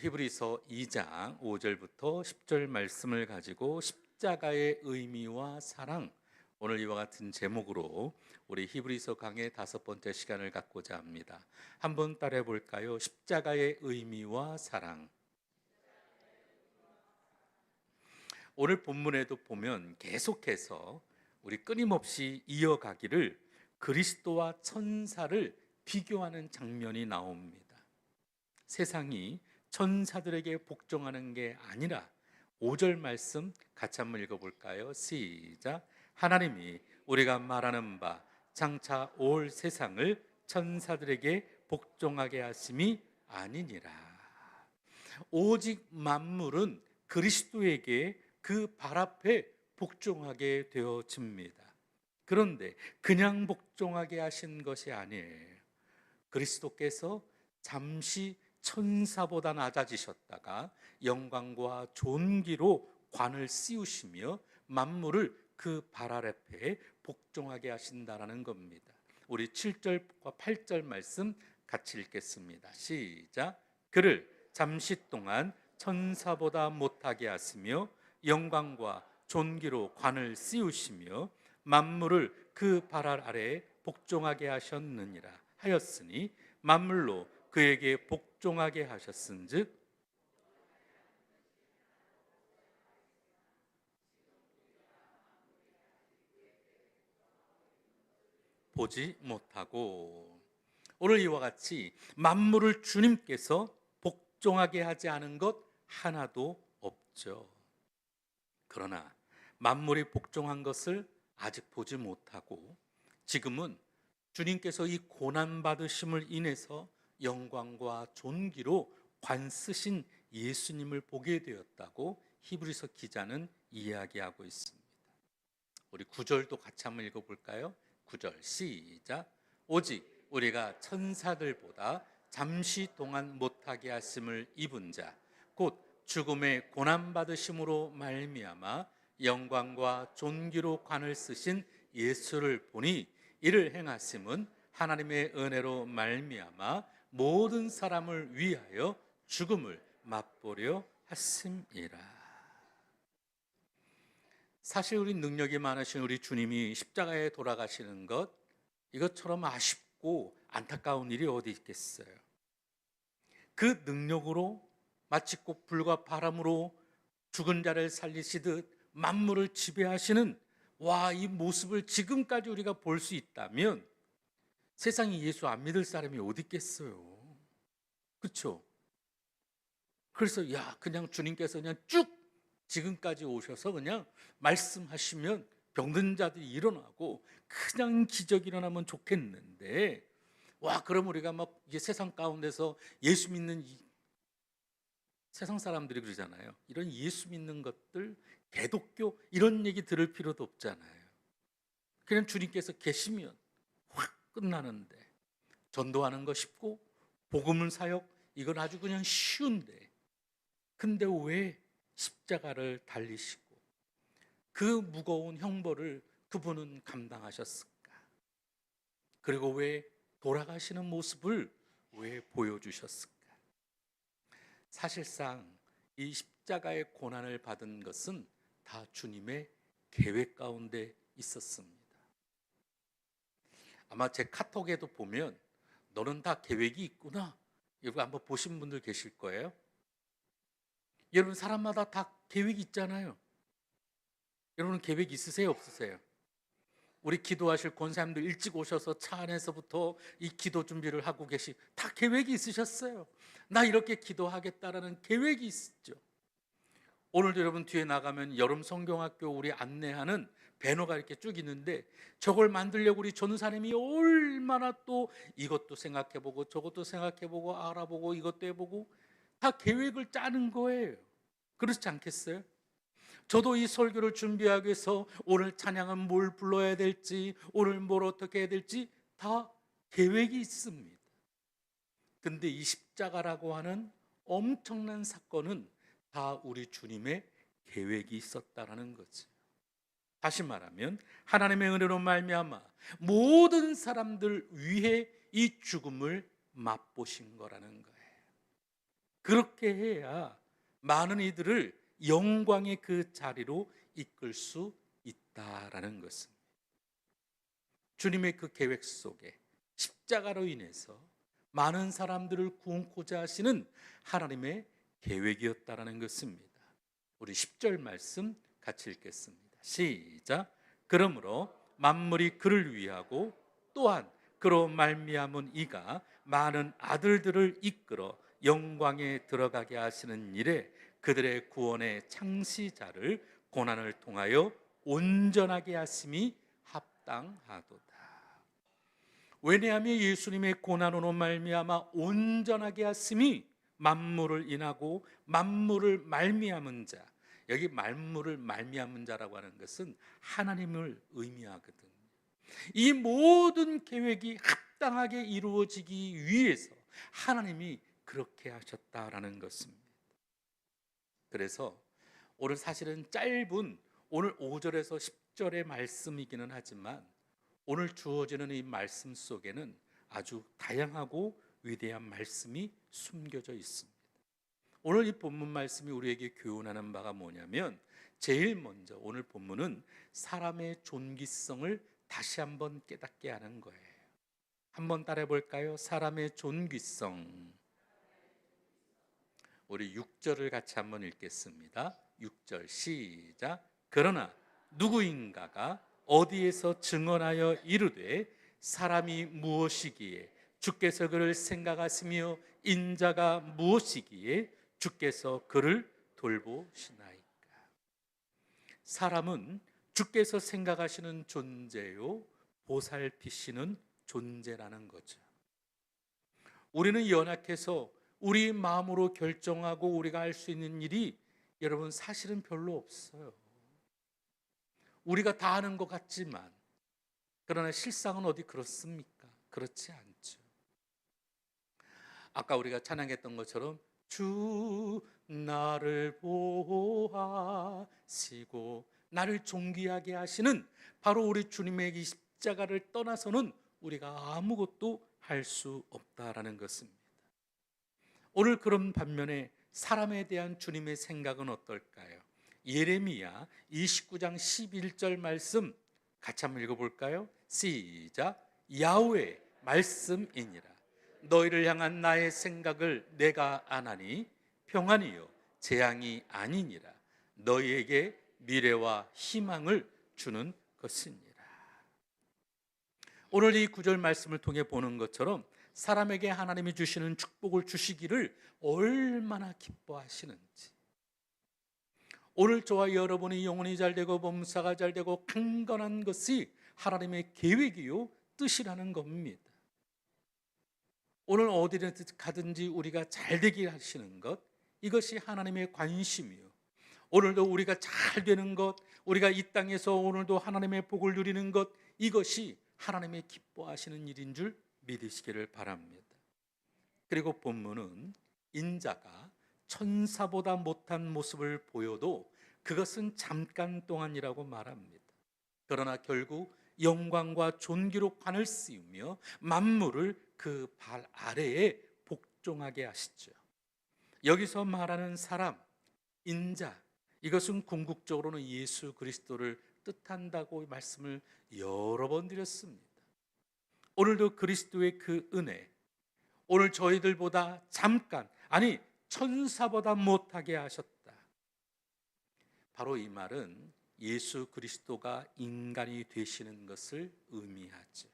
히브리서 2장 5절부터 10절 말씀을 가지고 십자가의 의미와 사랑, 오늘 이와 같은 제목으로 우리 히브리서 강의 5번째 시간을 갖고자 합니다. 한번 따라해 볼까요? 십자가의 의미와 사랑. 오늘 본문에도 보면 계속해서 우리 끊임없이 이어가기를 그리스도와 천사를 비교하는 장면이 나옵니다. 세상이 천사들에게 복종하는 게 아니라 5절 말씀 같이 한번 읽어볼까요? 시작. 하나님이 우리가 말하는 바 장차 올 세상을 천사들에게 복종하게 하심이 아니니라. 오직 만물은 그리스도에게 그 발 앞에 복종하게 되어집니다. 그런데 그냥 복종하게 하신 것이 아니에요. 그리스도께서 잠시 천사보다 낮아지셨다가 영광과 존귀로 관을 씌우시며 만물을 그 발 아래 복종하게 하신다라는 겁니다. 우리 7절과 8절 말씀 같이 읽겠습니다. 시작. 그를 잠시 동안 천사보다 못하게 하시며 영광과 존귀로 관을 씌우시며 만물을 그 발 아래에 복종하게 하였으니 만물로 그에게 복종하게 하셨은즉 보지 못하고. 오늘 이와 같이 만물을 주님께서 복종하게 하지 않은 것 하나도 없죠. 그러나 만물이 복종한 것을 아직 보지 못하고 지금은 주님께서 이 고난받으심을 인해서 영광과 존귀로 관 쓰신 예수님을 보게 되었다고 히브리서 기자는 이야기하고 있습니다. 우리 9절도 같이 한번 읽어볼까요? 9절 시작. 오직 우리가 천사들보다 잠시 동안 못하게 하심을 입은 자 곧 죽음의 고난받으심으로 말미암아 영광과 존귀로 관을 쓰신 예수를 보니 이를 행하심은 하나님의 은혜로 말미암아 모든 사람을 위하여 죽음을 맛보려 하심이라. 사실 우리 능력이 많으신 우리 주님이 십자가에 돌아가시는 것, 이것처럼 아쉽고 안타까운 일이 어디 있겠어요. 그 능력으로 마치 꼭 불과 바람으로 죽은 자를 살리시듯 만물을 지배하시는 이 모습을 지금까지 우리가 볼 수 있다면 세상에 예수 안 믿을 사람이 어디 있겠어요. 그렇죠? 그래서 그냥 주님께서 그냥 쭉 지금까지 오셔서 그냥 말씀하시면 병든 자들이 일어나고 그냥 기적이 일어나면 좋겠는데, 그럼 우리가 막 이제 세상 가운데서 예수 믿는 세상 사람들이 그러잖아요. 이런 예수 믿는 것들, 개독교 이런 얘기 들을 필요도 없잖아요. 그냥 주님께서 계시면 확 끝나는데, 전도하는 거 쉽고 복음을 사역 이건 아주 그냥 쉬운데, 근데 왜 십자가를 달리시고 그 무거운 형벌을 그분은 감당하셨을까? 그리고 왜 돌아가시는 모습을 왜 보여주셨을까? 사실상 이 십자가의 고난을 받은 것은 다 주님의 계획 가운데 있었습니다. 아마 제 카톡에도 보면 너는 다 계획이 있구나, 이거 한번 보신 분들 계실 거예요. 여러분, 사람마다 다 계획이 있잖아요. 여러분 계획 있으세요, 없으세요? 우리 기도하실 권사님들 일찍 오셔서 차 안에서부터 이 기도 준비를 하고 다 계획이 있으셨어요. 나 이렇게 기도하겠다라는 계획이 있죠. 오늘도 여러분 뒤에 나가면 여름 성경학교 우리 안내하는 배너가 이렇게 쭉 있는데, 저걸 만들려고 우리 전사님이 얼마나 또 이것도 생각해보고 저것도 생각해보고 알아보고 이것도 해보고 다 계획을 짜는 거예요. 그렇지 않겠어요? 저도 이 설교를 준비하기 위해서 오늘 찬양은 뭘 불러야 될지, 오늘 뭘 어떻게 해야 될지 다 계획이 있습니다. 근데 이 십자가라고 하는 엄청난 사건은 다 우리 주님의 계획이 있었다라는 거지. 다시 말하면 하나님의 은혜로 말미암아 모든 사람들 위해 이 죽음을 맛보신 거라는 거예요. 그렇게 해야 많은 이들을 영광의 그 자리로 이끌 수 있다라는 것입니다. 주님의 그 계획 속에 십자가로 인해서 많은 사람들을 구원코자 하시는 하나님의 계획이었다라는 것입니다. 우리 10절 말씀 같이 읽겠습니다. 시작. 그러므로 만물이 그를 위하고 또한 그로 말미암은 이가 많은 아들들을 이끌어 영광에 들어가게 하시는 일에 그들의 구원의 창시자를 고난을 통하여 온전하게 하심이 합당하도다. 왜냐하면 예수님의 고난으로 말미암아 온전하게 하심이 만물을 인하고 만물을 말미암은 자, 여기 만물을 말미암은 자라고 하는 것은 하나님을 의미하거든요. 이 모든 계획이 합당하게 이루어지기 위해서 하나님이 그렇게 하셨다라는 것입니다. 그래서 오늘 사실은 짧은 오늘 5절에서 10절의 말씀이기는 하지만 오늘 주어지는 이 말씀 속에는 아주 다양하고 위대한 말씀이 숨겨져 있습니다. 오늘 이 본문 말씀이 우리에게 교훈하는 바가 뭐냐면, 제일 먼저 오늘 본문은 사람의 존귀성을 다시 한번 깨닫게 하는 거예요. 한번 따라해 볼까요? 사람의 존귀성. 우리 6절을 같이 한번 읽겠습니다. 6절 시작. 그러나 누구인가가 어디에서 증언하여 이르되 사람이 무엇이기에 주께서 그를 생각하시며 인자가 무엇이기에 주께서 그를 돌보시나이까. 사람은 주께서 생각하시는 존재요, 보살피시는 존재라는 거죠. 우리는 연약해서 우리 마음으로 결정하고 우리가 할 수 있는 일이 여러분 사실은 별로 없어요. 우리가 다 하는 것 같지만, 그러나 실상은 어디 그렇습니까? 그렇지 않죠. 아까 우리가 찬양했던 것처럼 주 나를 보호하시고 나를 존귀하게 하시는 바로 우리 주님의 이 십자가를 떠나서는 우리가 아무것도 할 수 없다라는 것입니다. 오늘 그런 반면에 사람에 대한 주님의 생각은 어떨까요? 예레미야 29장 11절 말씀 같이 한번 읽어볼까요? 시작. 야훼의 말씀이니라. 너희를 향한 나의 생각을 내가 아나니 평안이요 재앙이 아니니라. 너희에게 미래와 희망을 주는 것이니라. 오늘 이 구절 말씀을 통해 보는 것처럼 사람에게 하나님이 주시는 축복을 주시기를 얼마나 기뻐하시는지, 오늘 저와 여러분이 영혼이 잘되고 범사가 잘되고 강건한 것이 하나님의 계획이요 뜻이라는 겁니다. 오늘 어디를 가든지 우리가 잘되게 하시는 것, 이것이 하나님의 관심이요, 오늘도 우리가 잘 되는 것, 우리가 이 땅에서 오늘도 하나님의 복을 누리는 것, 이것이 하나님의 기뻐하시는 일인 줄 믿으시기를 바랍니다. 그리고 본문은 인자가 천사보다 못한 모습을 보여도 그것은 잠깐 동안이라고 말합니다. 그러나 결국 영광과 존귀로 관을 씌우며 만물을 그 발 아래에 복종하게 하시죠. 여기서 말하는 사람, 인자, 이것은 궁극적으로는 예수 그리스도를 뜻한다고 말씀을 여러 번 드렸습니다. 오늘도 그리스도의 그 은혜, 오늘 저희들보다 잠깐, 아니 천사보다 못하게 하셨다. 바로 이 말은 예수 그리스도가 인간이 되시는 것을 의미하죠.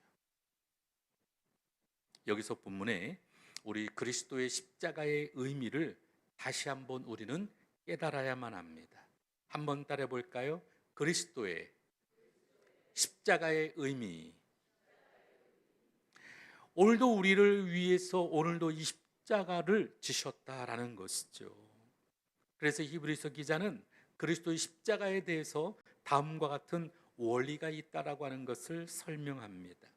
여기서 본문에 우리 그리스도의 십자가의 의미를 다시 한번 우리는 깨달아야만 합니다. 한번 따라해 볼까요? 그리스도의 십자가의 의미. 오늘도 우리를 위해서 오늘도 이 십자가를 지셨다라는 것이죠. 그래서 히브리서 기자는 그리스도의 십자가에 대해서 다음과 같은 원리가 있다라고 하는 것을 설명합니다.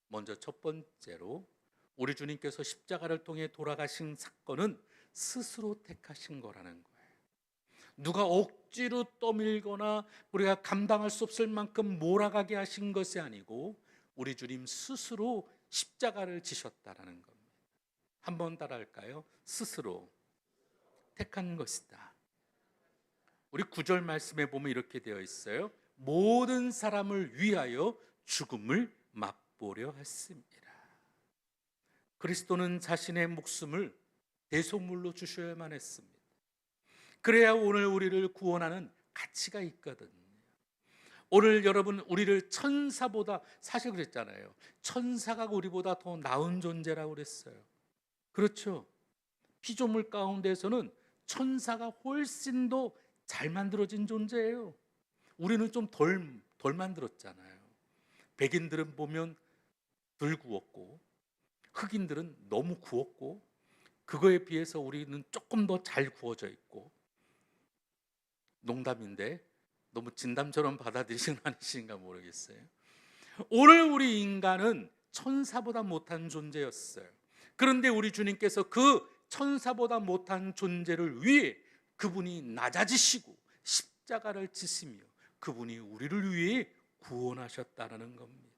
먼저 첫 번째로 우리 주님께서 십자가를 통해 돌아가신 사건은 스스로 택하신 거라는 거예요. 누가 억지로 떠밀거나 우리가 감당할 수 없을 만큼 몰아가게 하신 것이 아니고 우리 주님 스스로 십자가를 지셨다라는 겁니다. 한번 따라할까요? 스스로 택한 것이다. 우리 9절 말씀에 보면 이렇게 되어 있어요. 모든 사람을 위하여 죽음을 맛보려 했습니다. 그리스도는 자신의 목숨을 대속물로 주셔야만 했습니다. 그래야 오늘 우리를 구원하는 가치가 있거든요. 오늘 여러분, 우리를 천사보다, 사실 그랬잖아요. 천사가 우리보다 더 나은 존재라고 그랬어요. 그렇죠? 피조물 가운데서는 천사가 훨씬 더 잘 만들어진 존재예요. 우리는 좀 덜 만들었잖아요. 백인들은 보면 덜 구웠고, 흑인들은 너무 구웠고, 그거에 비해서 우리는 조금 더 잘 구워져 있고. 농담인데 너무 진담처럼 받아들이시는 아니신가 모르겠어요. 오늘 우리 인간은 천사보다 못한 존재였어요. 그런데 우리 주님께서 그 천사보다 못한 존재를 위해 그분이 낮아지시고 십자가를 지시며 그분이 우리를 위해 구원하셨다는 겁니다.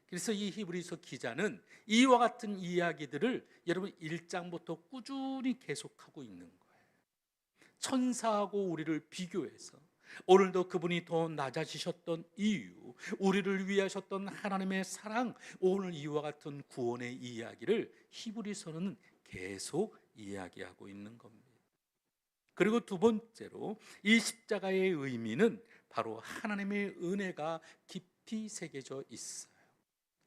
그래서 이 히브리서 기자는 이와 같은 이야기들을 여러분 1장부터 꾸준히 계속하고 있는 거예요. 천사하고 우리를 비교해서 오늘도 그분이 더 낮아지셨던 이유, 우리를 위해 하셨던 하나님의 사랑, 오늘 이와 같은 구원의 이야기를 히브리서는 계속 이야기하고 있는 겁니다. 그리고 두 번째로 이 십자가의 의미는 바로 하나님의 은혜가 깊이 새겨져 있어요.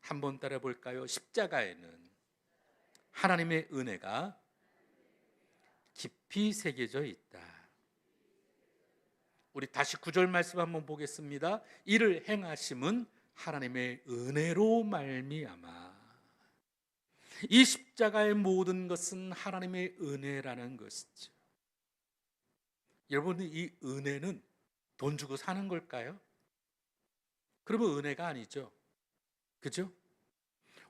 한번 따라 볼까요? 십자가에는 하나님의 은혜가 깊이 새겨져 있다. 우리 다시 9절 말씀 한번 보겠습니다. 이를 행하심은 하나님의 은혜로 말미암아. 이 십자가의 모든 것은 하나님의 은혜라는 것이죠. 여러분, 이 은혜는 돈 주고 사는 걸까요? 그러면 은혜가 아니죠. 그죠?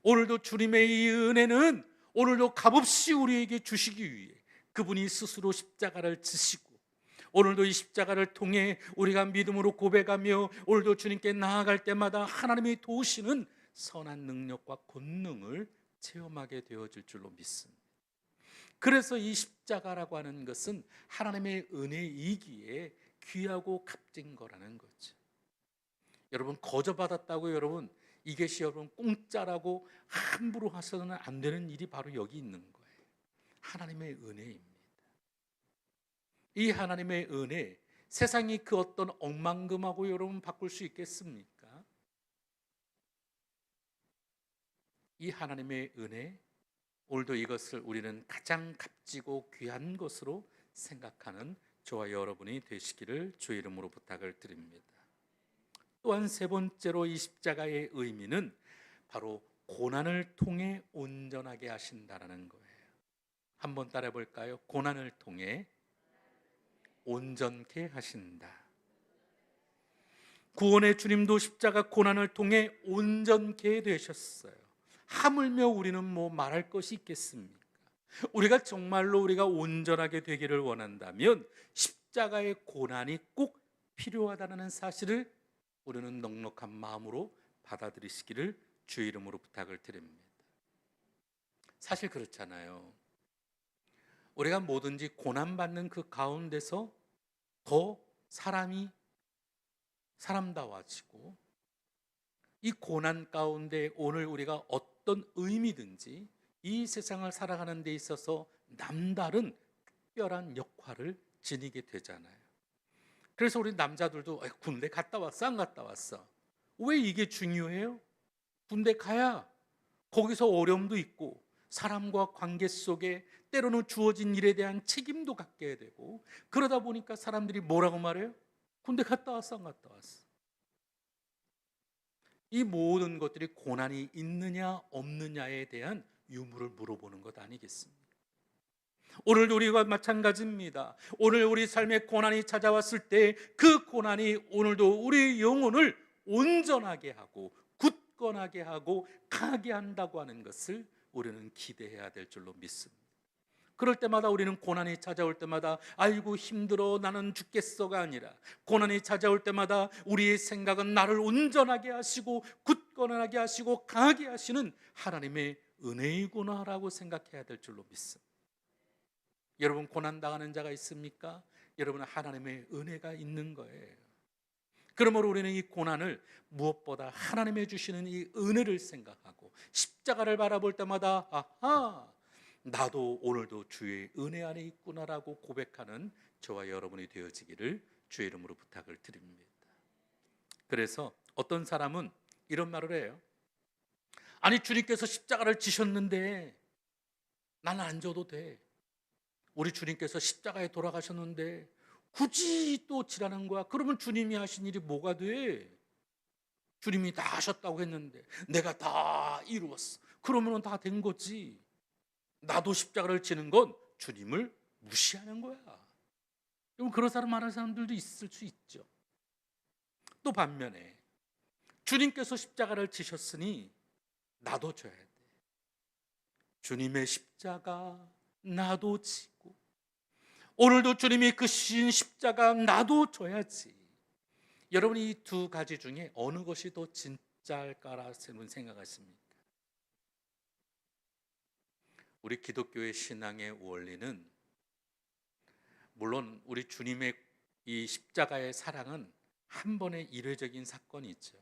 오늘도 주님의 이 은혜는 오늘도 값없이 우리에게 주시기 위해 그분이 스스로 십자가를 지시고, 오늘도 이 십자가를 통해 우리가 믿음으로 고백하며 오늘도 주님께 나아갈 때마다 하나님이 도우시는 선한 능력과 권능을 체험하게 되어질 줄로 믿습니다. 그래서 이 십자가라고 하는 것은 하나님의 은혜이기에 귀하고 값진 거라는 거죠. 여러분, 거저받았다고 여러분 이것이 여러분 공짜라고 함부로 하서는 안 되는 일이 바로 여기 있는 거예요. 하나님의 은혜입니다. 이 하나님의 은혜, 세상이 그 어떤 억만금하고 여러분 바꿀 수 있겠습니까? 이 하나님의 은혜, 오늘도 이것을 우리는 가장 값지고 귀한 것으로 생각하는 저와 여러분이 되시기를 주의 이름으로 부탁을 드립니다. 또한 세 번째로 이 십자가의 의미는 바로 고난을 통해 온전하게 하신다는 거예요. 한번 따라해 볼까요? 고난을 통해 온전케 하신다. 구원의 주님도 십자가 고난을 통해 온전케 되셨어요. 하물며 우리는 뭐 말할 것이 있겠습니까? 우리가 정말로 우리가 온전하게 되기를 원한다면 십자가의 고난이 꼭 필요하다는 사실을 우리는 넉넉한 마음으로 받아들이시기를 주의 이름으로 부탁을 드립니다. 사실 그렇잖아요. 우리가 뭐든지 고난받는 그 가운데서 더 사람다워지고, 이 고난 가운데 오늘 우리가 어떤 의미든지 이 세상을 살아가는 데 있어서 남다른 특별한 역할을 지니게 되잖아요. 그래서 우리 남자들도 군대 갔다 왔어, 안 갔다 왔어? 왜 이게 중요해요? 군대 가야 거기서 어려움도 있고 사람과 관계 속에 때로는 주어진 일에 대한 책임도 갖게 되고, 그러다 보니까 사람들이 뭐라고 말해요? 군대 갔다 왔어, 안 갔다 왔어? 이 모든 것들이 고난이 있느냐 없느냐에 대한 유무를 물어보는 것 아니겠습니까? 오늘도 우리가 마찬가지입니다. 오늘 우리 삶에 고난이 찾아왔을 때 그 고난이 오늘도 우리 영혼을 온전하게 하고 굳건하게 하고 강하게 한다고 하는 것을 우리는 기대해야 될 줄로 믿습니다. 그럴 때마다 우리는 고난이 찾아올 때마다 아이고 힘들어 나는 죽겠어가 아니라, 고난이 찾아올 때마다 우리의 생각은 나를 온전하게 하시고 굳건하게 하시고 강하게 하시는 하나님의 은혜이구나라고 생각해야 될 줄로 믿습니다. 여러분 고난 당하는 자가 있습니까? 여러분은 하나님의 은혜가 있는 거예요. 그러므로 우리는 이 고난을 무엇보다 하나님의 주시는 이 은혜를 생각하고 십자가를 바라볼 때마다 아하, 나도 오늘도 주의 은혜 안에 있구나라고 고백하는 저와 여러분이 되어지기를 주의 이름으로 부탁을 드립니다. 그래서 어떤 사람은 이런 말을 해요. 아니, 주님께서 십자가를 지셨는데 나는 안 져도 돼. 우리 주님께서 십자가에 돌아가셨는데 굳이 또 지라는 거야. 그러면 주님이 하신 일이 뭐가 돼? 주님이 다 하셨다고 했는데 내가 다 이루었어. 그러면 다 된 거지. 나도 십자가를 지는 건 주님을 무시하는 거야. 그런 사람 말하는 사람들도 있을 수 있죠. 또 반면에 주님께서 십자가를 지셨으니 나도 져야 돼. 주님의 십자가 나도 지고 오늘도 주님이 그 신 십자가 나도 져야지. 여러분, 이 두 가지 중에 어느 것이 더 진짜일까라는 생각하십니까? 우리 기독교의 신앙의 원리는 물론 우리 주님의 이 십자가의 사랑은 한 번의 일회적인 사건이죠.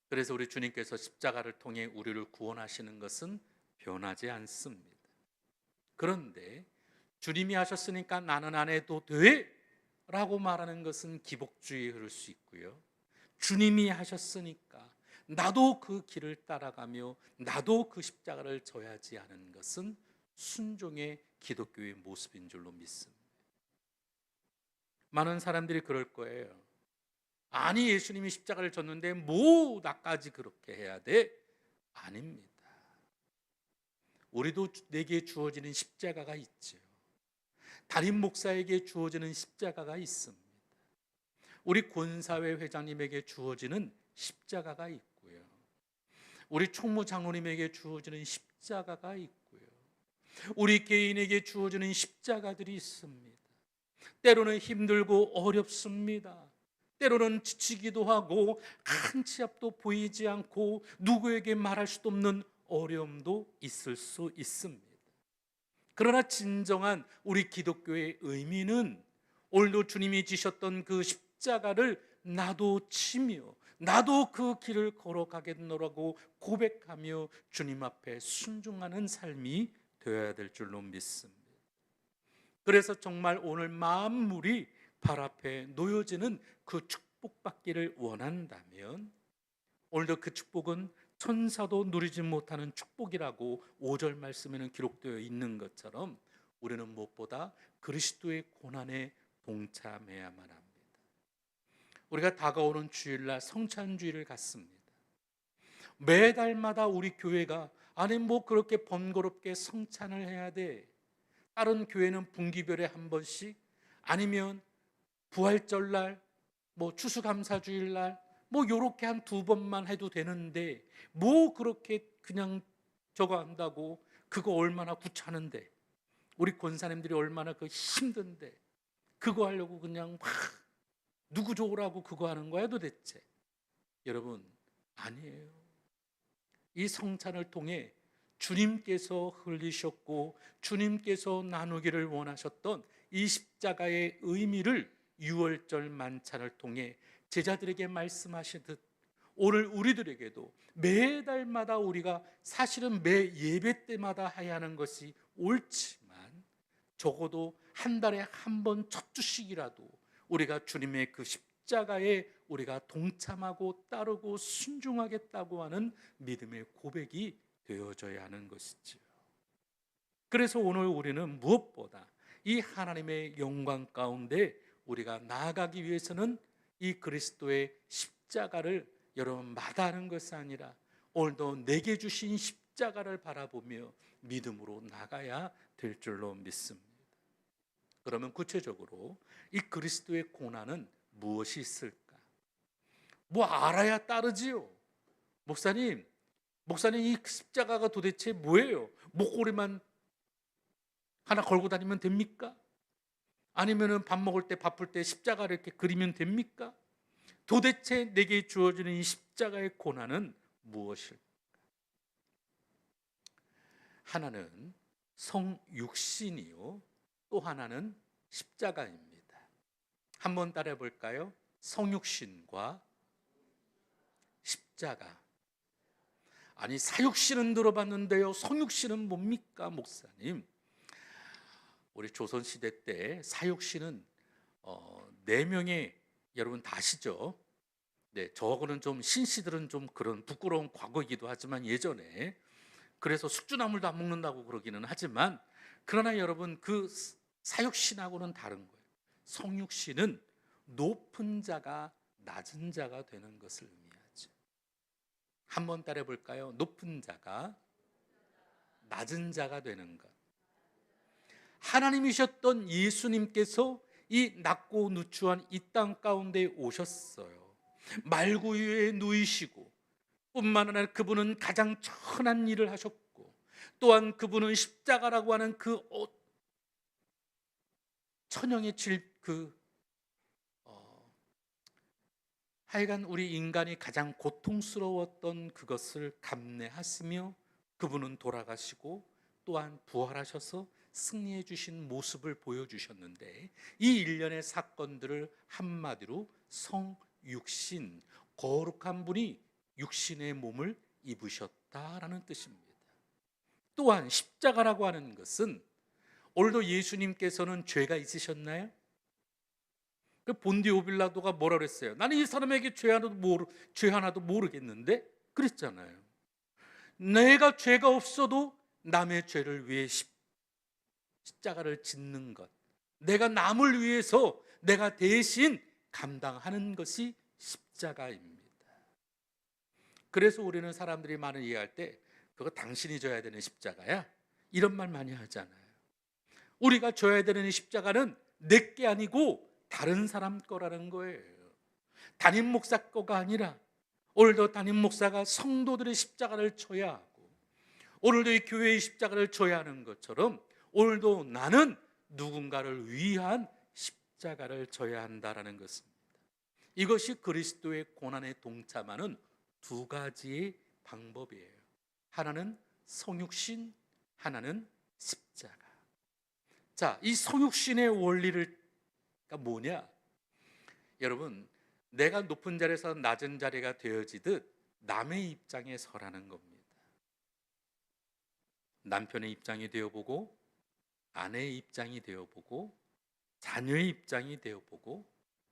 그래서 우리 주님께서 십자가를 통해 우리를 구원하시는 것은 변하지 않습니다. 그런데 주님이 하셨으니까 나는 안 해도 돼? 라고 말하는 것은 기복주의에 흐를 수 있고요. 주님이 하셨으니까 나도 그 길을 따라가며 나도 그 십자가를 져야지 하는 것은 순종의 기독교의 모습인 줄로 믿습니다. 많은 사람들이 그럴 거예요. 아니, 예수님이 십자가를 졌는데 뭐 나까지 그렇게 해야 돼? 아닙니다. 우리도 내게 주어지는 십자가가 있죠. 담임 목사에게 주어지는 십자가가 있습니다. 우리 권사회 회장님에게 주어지는 십자가가 있고요. 우리 총무장로님에게 주어지는 십자가가 있고요. 우리 개인에게 주어지는 십자가들이 있습니다. 때로는 힘들고 어렵습니다. 때로는 지치기도 하고 한치 앞도 보이지 않고 누구에게 말할 수도 없는 어려움도 있을 수 있습니다. 그러나 진정한 우리 기독교의 의미는 오늘도 주님이 지셨던 그 십자가를 나도 치며 나도 그 길을 걸어가겠노라고 고백하며 주님 앞에 순종하는 삶이 되어야 될 줄로 믿습니다. 그래서 정말 오늘 만물이 발 앞에 놓여지는 그 축복받기를 원한다면 오늘도 그 축복은 천사도 누리지 못하는 축복이라고 5절 말씀에는 기록되어 있는 것처럼 우리는 무엇보다 그리스도의 고난에 동참해야만 합니다. 우리가 다가오는 주일날 성찬주의를 갖습니다. 매달마다 우리 교회가 아니 뭐 그렇게 번거롭게 성찬을 해야 돼. 다른 교회는 분기별에 한 번씩 아니면 부활절날 뭐 추수감사주일날 뭐 요렇게 한 두 번만 해도 되는데 뭐 그렇게 그냥 저거 한다고 그거 얼마나 구차는데 우리 권사님들이 얼마나 그 힘든데 그거 하려고 그냥 막 누구 좋으라고 그거 하는 거야 도대체. 여러분, 아니에요. 이 성찬을 통해 주님께서 흘리셨고 주님께서 나누기를 원하셨던 이 십자가의 의미를 유월절 만찬을 통해 제자들에게 말씀하시듯 오늘 우리들에게도 매달마다 우리가 사실은 매 예배 때마다 해야 하는 것이 옳지만 적어도 한 달에 한 번 첫 주씩이라도 우리가 주님의 그 십자가에 우리가 동참하고 따르고 순종하겠다고 하는 믿음의 고백이 되어져야 하는 것이지요. 그래서 오늘 우리는 무엇보다 이 하나님의 영광 가운데 우리가 나아가기 위해서는 이 그리스도의 십자가를 여러분 마다하는 것이 아니라 오늘도 내게 주신 십자가를 바라보며 믿음으로 나가야 될 줄로 믿습니다. 그러면 구체적으로 이 그리스도의 고난은 무엇이 있을까? 뭐 알아야 따르지요. 목사님 이 십자가가 도대체 뭐예요? 목걸이만 하나 걸고 다니면 됩니까? 아니면은 밥 먹을 때 바쁠 때 십자가를 이렇게 그리면 됩니까? 도대체 내게 주어지는 이 십자가의 고난은 무엇일까? 하나는 성육신이요, 또 하나는 십자가입니다. 한번 따라해 볼까요? 성육신과 십자가. 아니, 사육신은 들어봤는데요, 성육신은 뭡니까, 목사님? 우리 조선시대 때 사육신은 4명의, 여러분 다 아시죠? 네, 저거는 좀 신씨들은 좀 그런 부끄러운 과거이기도 하지만 예전에, 그래서 숙주나물도 안 먹는다고 그러기는 하지만, 그러나 여러분 그 사육신하고는 다른 거예요. 성육신은 높은 자가 낮은 자가 되는 것을 의미하죠. 한번 따라해 볼까요? 높은 자가 낮은 자가 되는 것. 하나님이셨던 예수님께서 이 낮고 누추한 이 땅 가운데 오셨어요. 말구유에 누이시고, 뿐만 아니라 그분은 가장 천한 일을 하셨고, 또한 그분은 십자가라고 하는 그 천형의 하여간 우리 인간이 가장 고통스러웠던 그것을 감내하시며 그분은 돌아가시고 또한 부활하셔서 승리해 주신 모습을 보여주셨는데, 이 일련의 사건들을 한마디로 성육신, 거룩한 분이 육신의 몸을 입으셨다라는 뜻입니다. 또한 십자가라고 하는 것은, 오늘도 예수님께서는 죄가 있으셨나요? 그 본디오 빌라도가 뭐라 그랬어요? 나는 이 사람에게 죄 하나도 모르겠는데 그랬잖아요. 내가 죄가 없어도 남의 죄를 위해 십자가를 짓는 것, 내가 남을 위해서 내가 대신 감당하는 것이 십자가입니다. 그래서 우리는 사람들이 많은 이해할 때 그거 당신이 져야 되는 십자가야, 이런 말 많이 하잖아요. 우리가 져야 되는 십자가는 내게 아니고 다른 사람 거라는 거예요. 담임 목사 거가 아니라, 오늘도 담임 목사가 성도들의 십자가를 져야 하고, 오늘도 이 교회의 십자가를 져야 하는 것처럼 오늘도 나는 누군가를 위한 십자가를 져야 한다라는 것입니다. 이것이 그리스도의 고난에 동참하는 두 가지의 방법이에요. 하나는 성육신, 하나는 십자가. 자, 이 성육신의 원리가 뭐냐? 여러분, 내가 높은 자리에서 낮은 자리가 되어지듯 남의 입장에 서라는 겁니다. 남편의 입장이 되어보고, 아내의 입장이 되어보고, 자녀의 입장이 되어보고,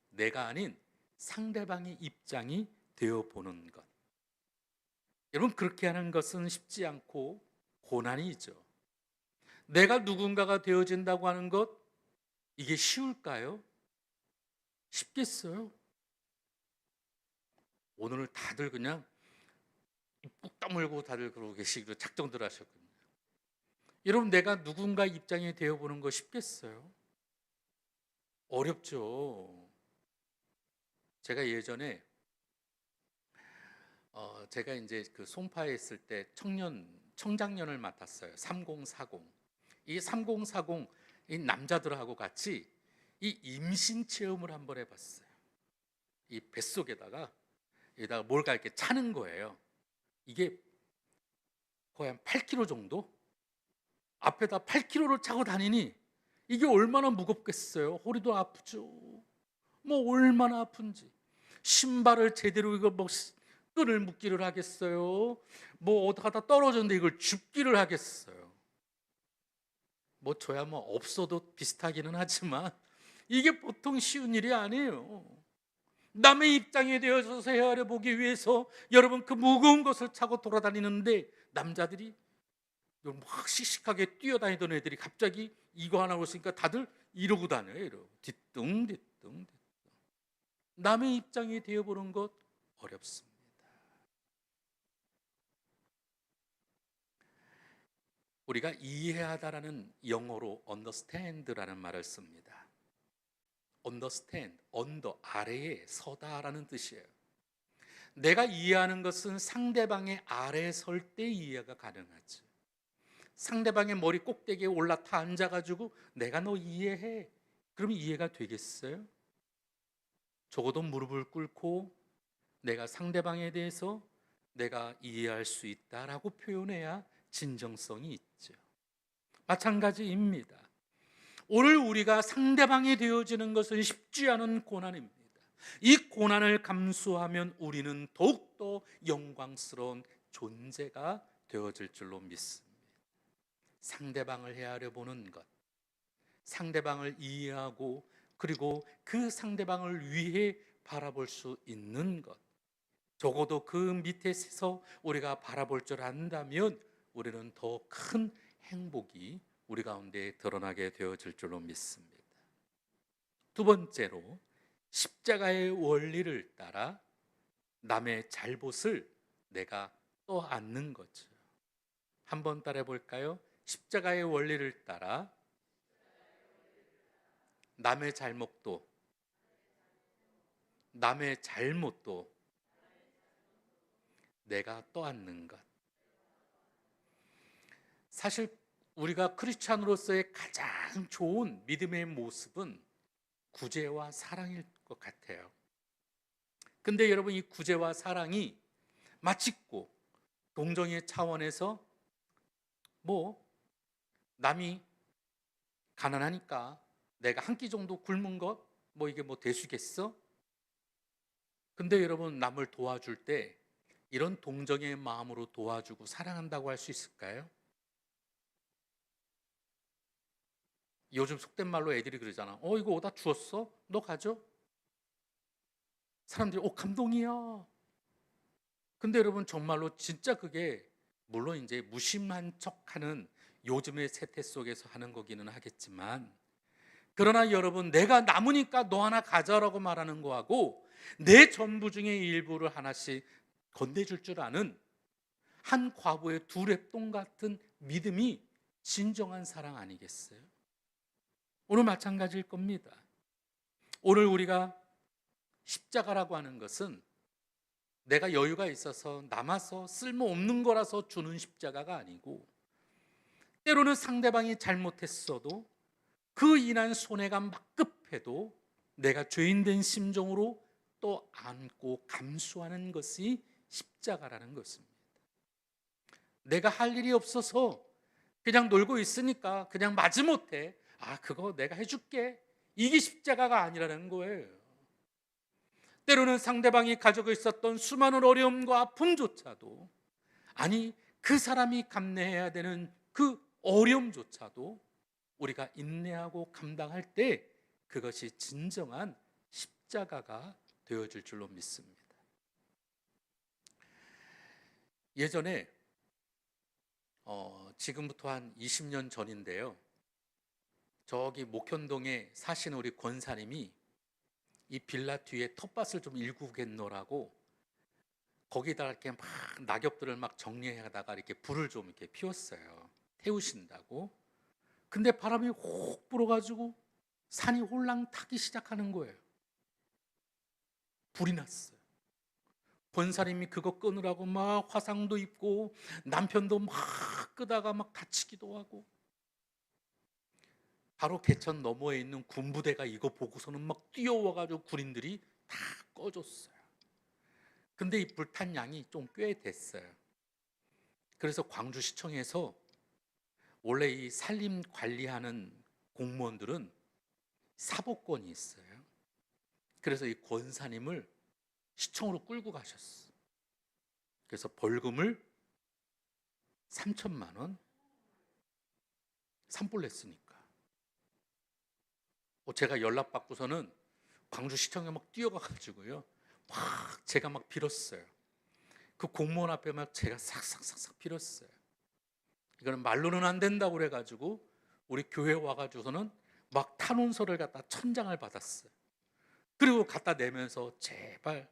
내가 아닌 상대방의 입장이 되어보는 것. 여러분, 그렇게 하는 것은 쉽지 않고 고난이죠. 내가 누군가가 되어진다고 하는 것, 이게 쉬울까요? 쉽겠어요? 오늘 다들 그냥 꾹 다물고 다들 그러고 계시기로 작정들 하셨거든요. 여러분, 내가 누군가 입장이 되어보는 거 쉽겠어요? 어렵죠. 제가 예전에 제가 이제 그 송파에 있을 때 청장년을 맡았어요. 3040. 이 3040, 이 남자들하고 같이 이 임신 체험을 한번 해봤어요. 이 뱃속에다가 여기다가 뭘까 이렇게 차는 거예요. 이게 거의 한 8kg 정도? 앞에다 8kg를 차고 다니니 이게 얼마나 무겁겠어요. 허리도 아프죠. 뭐 얼마나 아픈지. 신발을 제대로 이거 뭐 끈을 묶기를 하겠어요. 뭐 어디가다 떨어졌는데 이걸 줍기를 하겠어요. 뭐 저야 뭐 없어도 비슷하기는 하지만 이게 보통 쉬운 일이 아니에요. 남의 입장에 되어서 헤아려 보기 위해서 여러분 그 무거운 것을 차고 돌아다니는데, 남자들이 막 씩씩하게 뛰어다니던 애들이 갑자기 이거 하나 오시니까 다들 이러고 다녀요. 이러고 뒤뚱뒤뚱. 남의 입장이 되어보는 것 어렵습니다. 우리가 이해하다라는 영어로 understand라는 말을 씁니다. understand, under, 아래에 서다라는 뜻이에요. 내가 이해하는 것은 상대방의 아래에 설 때 이해가 가능하지. 상대방의 머리 꼭대기에 올라타 앉아가지고 내가 너 이해해, 그러면 이해가 되겠어요? 적어도 무릎을 꿇고 내가 상대방에 대해서 내가 이해할 수 있다라고 표현해야 진정성이 있죠. 마찬가지입니다. 오늘 우리가 상대방이 되어지는 것은 쉽지 않은 고난입니다. 이 고난을 감수하면 우리는 더욱더 영광스러운 존재가 되어질 줄로 믿습니다. 상대방을 헤아려 보는 것, 상대방을 이해하고 그리고 그 상대방을 위해 바라볼 수 있는 것, 적어도 그 밑에서 우리가 바라볼 줄 안다면 우리는 더 큰 행복이 우리 가운데 드러나게 되어질 줄로 믿습니다. 두 번째로 십자가의 원리를 따라 남의 잘못을 내가 떠안는 거죠. 한번 따라해 볼까요? 십자가의 원리를 따라 남의 잘못도 내가 떠안는 것. 사실 우리가 크리스찬으로서의 가장 좋은 믿음의 모습은 구제와 사랑일 것 같아요. 근데 여러분, 이 구제와 사랑이 마치고 동정의 차원에서 남이 가난하니까 내가 한 끼 정도 굶은 것 이게 대수겠어? 근데 여러분, 남을 도와줄 때 이런 동정의 마음으로 도와주고 사랑한다고 할 수 있을까요? 요즘 속된 말로 애들이 그러잖아. 이거 오다 주웠어? 너 가져? 사람들이 감동이야. 근데 여러분, 정말로 진짜 그게 물론 이제 무심한 척하는 요즘의 세태 속에서 하는 거기는 하겠지만, 그러나 여러분, 내가 남으니까 너 하나 가져라고 말하는 거하고 내 전부 중에 일부를 하나씩 건네줄 줄 아는 한 과부의 두 랩돈 같은 믿음이 진정한 사랑 아니겠어요? 오늘 마찬가지일 겁니다. 오늘 우리가 십자가라고 하는 것은 내가 여유가 있어서 남아서 쓸모없는 거라서 주는 십자가가 아니고, 때로는 상대방이 잘못했어도 그 인한 손해가 막 급해도 내가 죄인된 심정으로 또 안고 감수하는 것이 십자가라는 것입니다. 내가 할 일이 없어서 그냥 놀고 있으니까 그냥 마지못해 그거 내가 해줄게, 이게 십자가가 아니라는 거예요. 때로는 상대방이 가지고 있었던 수많은 어려움과 아픔조차도, 아니 그 사람이 감내해야 되는 그 어려움조차도 우리가 인내하고 감당할 때 그것이 진정한 십자가가 되어질 줄로 믿습니다. 예전에 지금부터 한 20년 전인데요, 저기 목현동에 사시는 우리 권사님이 이 빌라 뒤에 텃밭을 좀 일구겠노라고 거기다가 이렇게 막 낙엽들을 막 정리하다가 이렇게 불을 좀 이렇게 피웠어요. 태우신다고. 근데 바람이 혹 불어가지고 산이 홀랑 타기 시작하는 거예요. 불이 났어요. 권사님이 그거 끄느라고 막 화상도 입고 남편도 막 끄다가 막 다치기도 하고, 바로 개천 너머에 있는 군부대가 이거 보고서는 막 뛰어와가지고 군인들이 다 꺼줬어요. 근데 이 불탄 양이 좀 꽤 됐어요. 그래서 광주시청에서 원래 이 산림 관리하는 공무원들은 사법권이 있어요. 그래서 이 권사님을 시청으로 끌고 가셨어. 그래서 벌금을 3천만 원 산불 냈으니까. 제가 연락받고서는 광주시청에 막 뛰어가가지고요, 막 제가 막 빌었어요. 그 공무원 앞에 막 제가 싹싹싹싹 빌었어요. 이거는 말로는 안 된다고 그래가지고 우리 교회 와가지고서는 막 탄원서를 갖다 1000장을 받았어요. 그리고 갖다 내면서 제발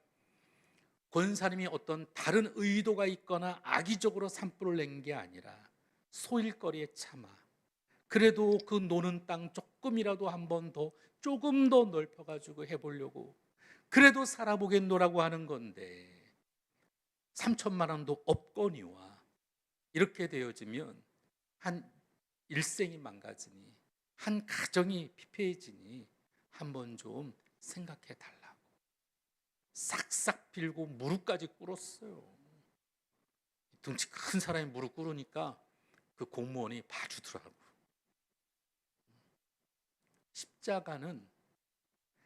권사님이 어떤 다른 의도가 있거나 악의적으로 산불을 낸 게 아니라 소일거리에 참아 그래도 그 노는 땅 조금이라도 한 번 더 조금 더 넓혀가지고 해보려고 그래도 살아보겠노라고 하는 건데 3천만 원도 없거니와 이렇게 되어지면 한 일생이 망가지니 한 가정이 피폐해지니 한번 좀 생각해 달라고 싹싹 빌고 무릎까지 꿇었어요. 등치 큰 사람이 무릎 꿇으니까 그 공무원이 봐주더라고. 십자가는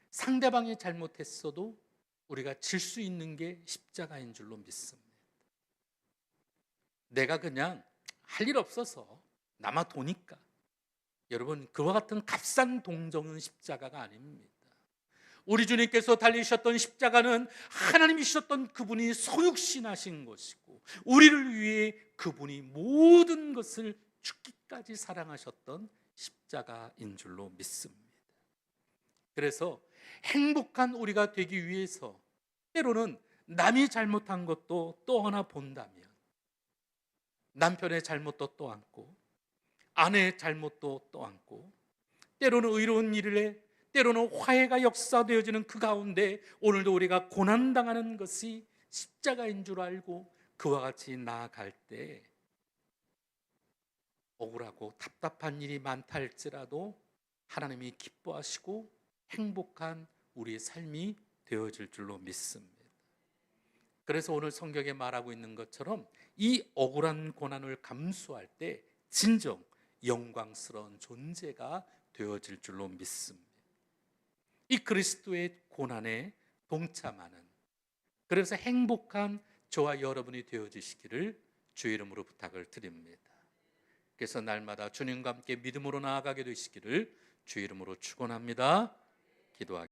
상대방이 잘못했어도 우리가 질 수 있는 게 십자가인 줄로 믿습니다. 내가 그냥 할 일 없어서 남아 도니까, 여러분, 그와 같은 값싼 동정은 십자가가 아닙니다. 우리 주님께서 달리셨던 십자가는 하나님이셨던 그분이 성육신하신 것이고, 우리를 위해 그분이 모든 것을 죽기까지 사랑하셨던 십자가인 줄로 믿습니다. 그래서 행복한 우리가 되기 위해서 때로는 남이 잘못한 것도 또 하나 본다면, 남편의 잘못도 또 안고, 아내의 잘못도 또 안고, 때로는 의로운 일을 해, 때로는 화해가 역사되어지는 그 가운데 오늘도 우리가 고난당하는 것이 십자가인 줄 알고 그와 같이 나아갈 때, 억울하고 답답한 일이 많다 할지라도 하나님이 기뻐하시고 행복한 우리의 삶이 되어질 줄로 믿습니다. 그래서 오늘 성경에 말하고 있는 것처럼 이 억울한 고난을 감수할 때 진정 영광스러운 존재가 되어질 줄로 믿습니다. 이 그리스도의 고난에 동참하는, 그래서 행복한 저와 여러분이 되어지시기를 주의 이름으로 부탁을 드립니다. 그래서 날마다 주님과 함께 믿음으로 나아가게 되시기를 주의 이름으로 축원합니다. 기도하겠습니다.